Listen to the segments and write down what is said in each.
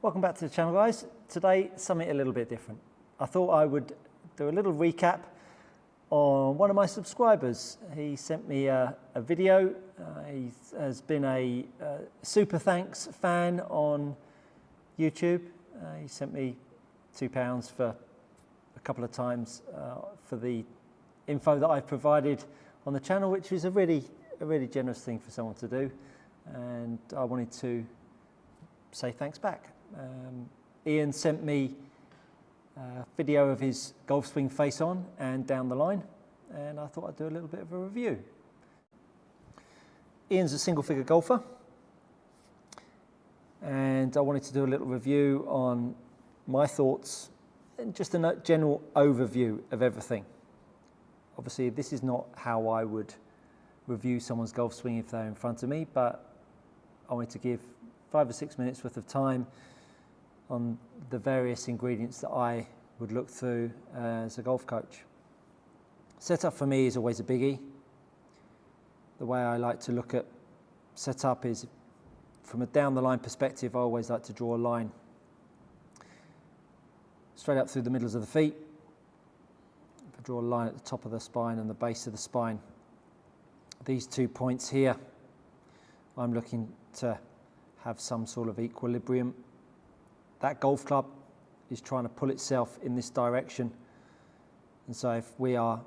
Welcome back to the channel, guys. Today, something a little bit different. I thought I would do a little recap on one of my subscribers. He sent me a video. He has been a super thanks fan on YouTube. He sent me £2 for a couple of times for the info that I've provided on the channel, which is a really generous thing for someone to do. And I wanted to say thanks back. Ian sent me a video of his golf swing face on and down the line, and I thought I'd do a little bit of a review. Ian's a single figure golfer, and I wanted to do a little review on my thoughts and just a general overview of everything. Obviously, this is not how I would review someone's golf swing if they're in front of me, but I wanted to give 5 or 6 minutes worth of time on the various ingredients that I would look through as a golf coach. Setup for me is always a biggie. The way I like to look at setup is from a down the line perspective. I always like to draw a line straight up through the middles of the feet. If I draw a line at the top of the spine and the base of the spine, these 2 points here, I'm looking to have some sort of equilibrium. That golf club is trying to pull itself in this direction, and so if we are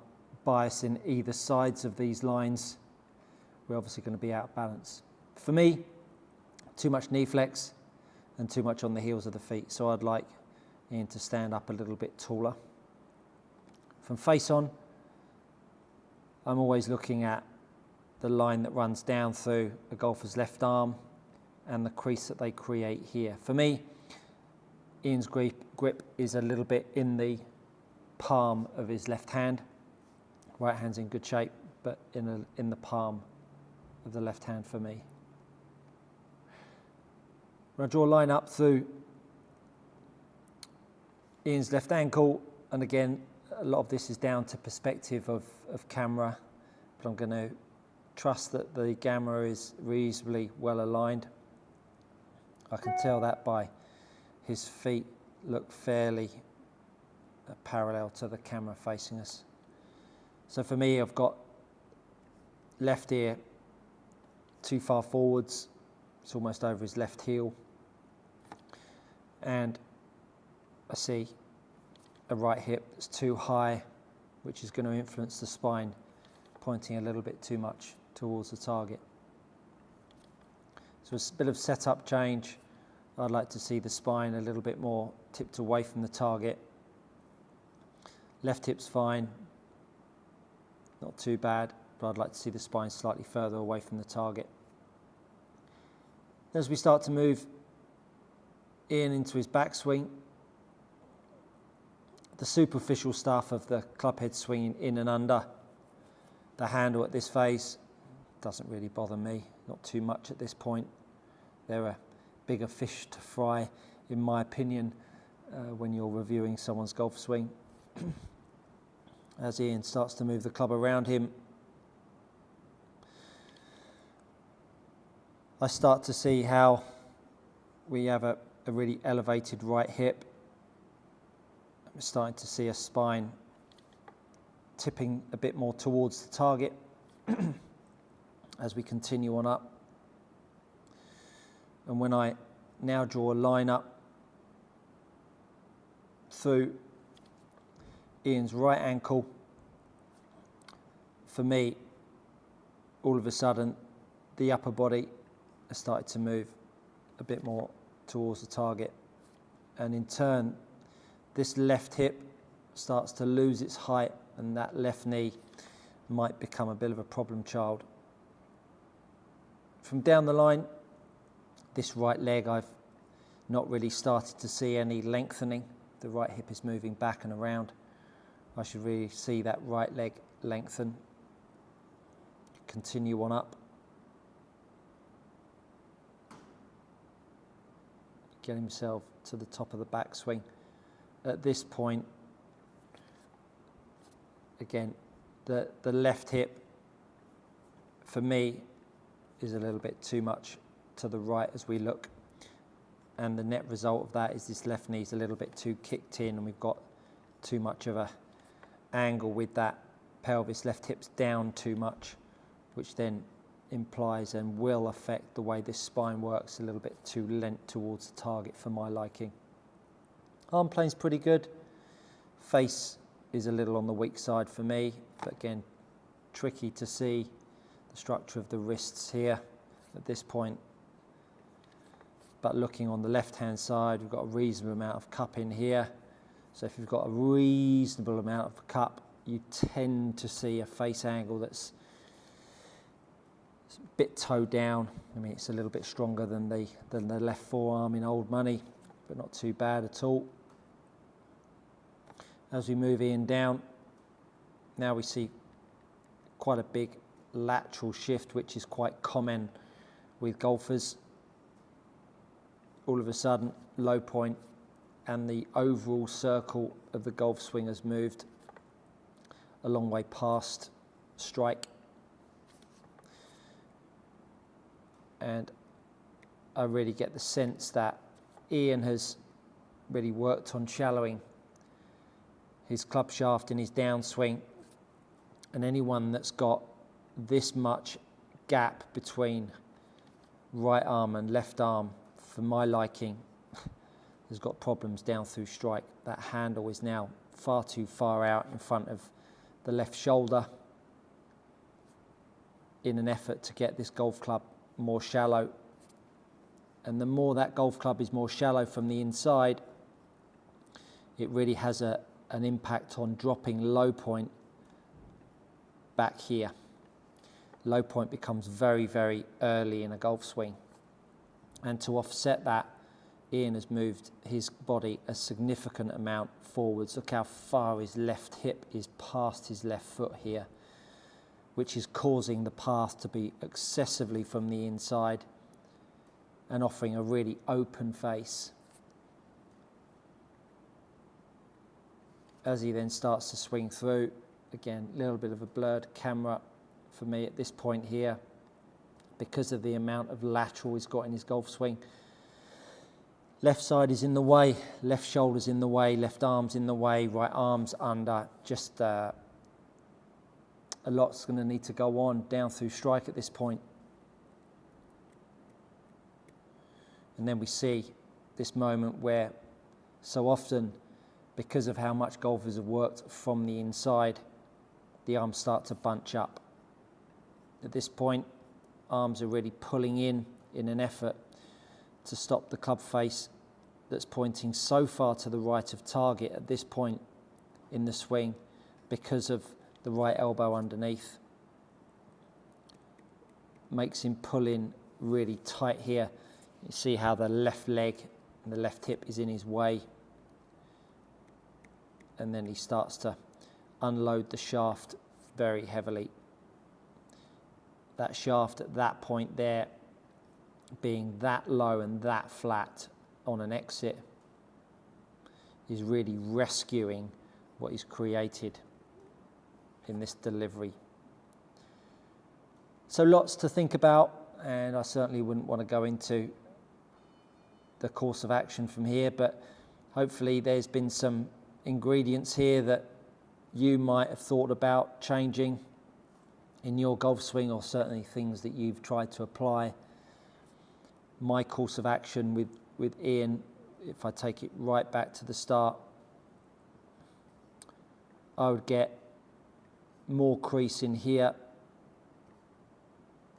biasing either sides of these lines, we're obviously going to be out of balance. For me, too much knee flex and too much on the heels of the feet, so I'd like Ian to stand up a little bit taller. From face on, I'm always looking at the line that runs down through a golfer's left arm and the crease that they create here. For me, Ian's grip is a little bit in the palm of his left hand. Right hand's in good shape, but in the palm of the left hand for me. When I draw a line up through Ian's left ankle, and again, a lot of this is down to perspective of camera, but I'm going to trust that the camera is reasonably well aligned. I can tell that by his feet look fairly parallel to the camera facing us. So for me, I've got left ear too far forwards. It's almost over his left heel. And I see a right hip that's too high, which is going to influence the spine, pointing a little bit too much towards the target. So a bit of setup change. I'd like to see the spine a little bit more tipped away from the target. Left hip's fine, not too bad, but I'd like to see the spine slightly further away from the target. As we start to move Ian into his backswing, the superficial stuff of the club head swinging in and under the handle at this phase doesn't really bother me, not too much at this point. There are bigger fish to fry, in my opinion, when you're reviewing someone's golf swing. As Ian starts to move the club around him, I start to see how we have a really elevated right hip. I'm starting to see a spine tipping a bit more towards the target as we continue on up. And when I now draw a line up through Ian's right ankle, for me, all of a sudden, the upper body has started to move a bit more towards the target. And in turn, this left hip starts to lose its height, and that left knee might become a bit of a problem child. From down the line, this right leg, I've not really started to see any lengthening. The right hip is moving back and around. I should really see that right leg lengthen. Continue on up. Get himself to the top of the backswing. At this point, again, the left hip, for me, is a little bit too much to the right as we look and the net result of that is this left knee's a little bit too kicked in, and we've got too much of a angle with that pelvis. Left hip's down too much, which then implies and will affect the way this spine works, a little bit too lent towards the target for my liking. Arm plane's pretty good. Face is a little on the weak side for me, but again, tricky to see the structure of the wrists here at this point. But looking on the left-hand side, we've got a reasonable amount of cup in here. So if you've got a reasonable amount of cup, you tend to see a face angle that's a bit toe down. I mean, it's a little bit stronger than the left forearm in old money, but not too bad at all. As we move in down, now we see quite a big lateral shift, which is quite common with golfers. All of a sudden, low point and the overall circle of the golf swing has moved a long way past strike. And I really get the sense that Ian has really worked on shallowing his club shaft in his downswing, and anyone that's got this much gap between right arm and left arm, for my liking, has got problems down through strike. That handle is now far too far out in front of the left shoulder in an effort to get this golf club more shallow. And the more that golf club is more shallow from the inside, it really has an impact on dropping low point back here. Low point becomes very, very early in a golf swing. And to offset that, Ian has moved his body a significant amount forwards. Look how far his left hip is past his left foot here, which is causing the path to be excessively from the inside and offering a really open face. As he then starts to swing through, again, a little bit of a blurred camera for me at this point here because of the amount of lateral he's got in his golf swing. Left side is in the way, left shoulder's in the way, left arm's in the way, right arm's under. Just a lot's going to need to go on down through strike at this point. And then we see this moment where so often, because of how much golfers have worked from the inside, the arms start to bunch up. At this point, arms are really pulling in an effort to stop the club face that's pointing so far to the right of target at this point in the swing because of the right elbow underneath. Makes him pull in really tight here. You see how the left leg and the left hip is in his way. And then he starts to unload the shaft very heavily. That shaft at that point there being that low and that flat on an exit is really rescuing what he's created in this delivery. So lots to think about, and I certainly wouldn't want to go into the course of action from here, but hopefully there's been some ingredients here that you might have thought about changing in your golf swing, or certainly things that you've tried to apply. My course of action with Ian, if I take it right back to the start, I would get more crease in here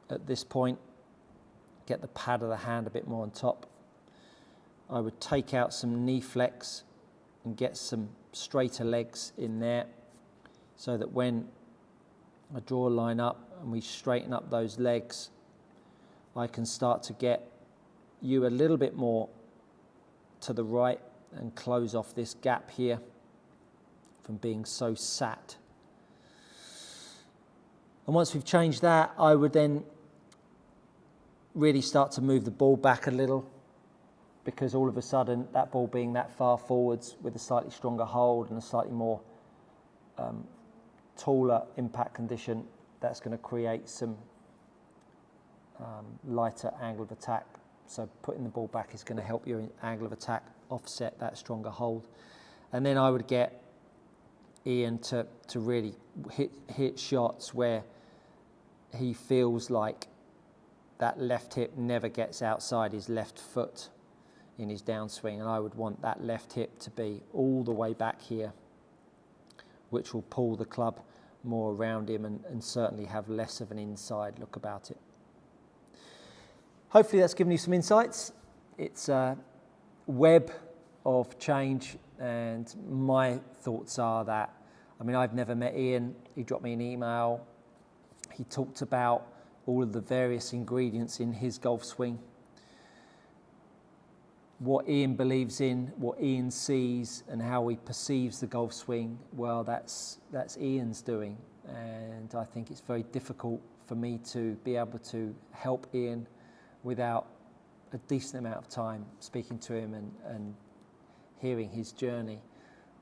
at this point, get the pad of the hand a bit more on top. I would take out some knee flex and get some straighter legs in there so that when I draw a line up and we straighten up those legs, I can start to get you a little bit more to the right and close off this gap here from being so sat. And once we've changed that, I would then really start to move the ball back a little, because all of a sudden that ball being that far forwards with a slightly stronger hold and a slightly more taller impact condition, that's going to create some lighter angle of attack So putting the ball back is going to help your angle of attack offset that stronger hold. And then I would get Ian to really hit shots where he feels like that left hip never gets outside his left foot in his downswing, and I would want that left hip to be all the way back here, which will pull the club more around him and certainly have less of an inside look about it. Hopefully that's given you some insights. It's a web of change, and my thoughts are that, I mean, I've never met Ian. He dropped me an email. He talked about all of the various ingredients in his golf swing. What Ian believes in, what Ian sees, and how he perceives the golf swing, well, that's Ian's doing. And I think it's very difficult for me to be able to help Ian without a decent amount of time speaking to him and hearing his journey.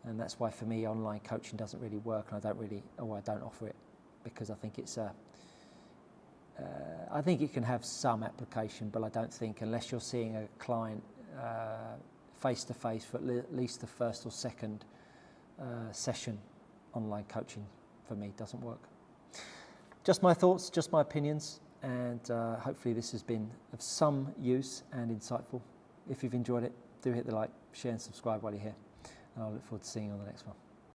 And that's why for me online coaching doesn't really work, and I don't offer it, because I think it's I think it can have some application, but I don't think, unless you're seeing a client face to face for at least the first or second session, online coaching for me doesn't work. Just my thoughts, just my opinions, and hopefully this has been of some use and insightful. If you've enjoyed it, do hit the like, share and subscribe while you're here, and I look forward to seeing you on the next one.